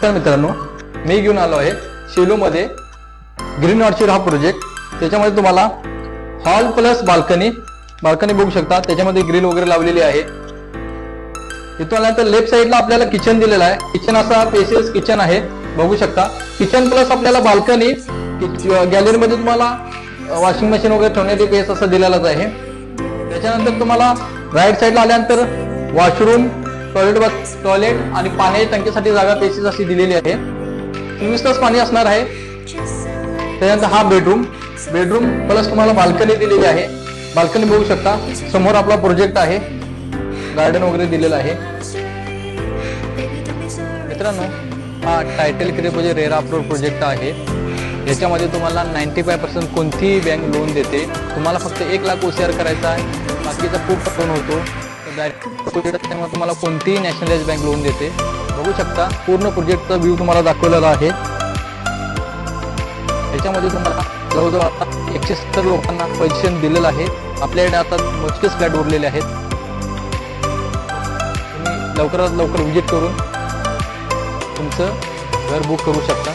तर मित्रांनो, मी घेऊन आलो आहे शेलूमध्ये ग्रीन ऑर्चिड हा प्रोजेक्ट। त्याच्यामध्ये तुम्हाला हॉल प्लस बाल्कनी बघू शकता। त्याच्यामध्ये ग्रिल वगैरे लावलेली आहे। इथून आल्यानंतर लेफ्ट साइडला आपल्याला किचन दिलेला आहे। किचन असा स्पेशियस किचन आहे, बघू शकता। किचन प्लस आपल्याला बाल्कनी, गॅलरीमध्ये तुम्हाला वॉशिंग मशीन वगैरे ठेवण्याची पेस असं दिलेलाच आहे। त्याच्यानंतर तुम्हाला राईट साइडला आल्यानंतर वॉशरूम, टॉयलेट आणि पाण्याच्या टंकीसाठी जागा पेशीस अशी दिलेली आहे। 24 तास पाणी असणार आहे। त्यानंतर हा बेडरूम प्लस तुम्हाला बाल्कनी दिलेली आहे। बाल्कनी बघू शकता। समोर आपला प्रोजेक्ट आहे, गार्डन वगैरे दिलेला आहे। मित्रांनो, हा टायटल क्रेप म्हणजे रेरा अप्रूव्ड प्रोजेक्ट आहे। याच्यामध्ये तुम्हाला 95% कोणतीही बँक लोन देते। तुम्हाला फक्त 1 लाख OCR करायचा आहे, बाकीचा खूप लोन होतो। त्यामुळे तुम्हाला कोणतीही नॅशनलाइज बँक लोन देते। बघू शकता पूर्ण प्रोजेक्टचा व्ह्यू तुम्हाला दाखवलेला आहे। त्याच्यामध्ये तुम्हाला जवळजवळ 170 लोकांना पोझिशन दिलेलं आहे। आपल्याकडे आता मोजकेच फ्लॅट उरलेले आहेत। तुम्ही लवकरात लवकर विजिट करून तुमचं घर बुक करू शकता।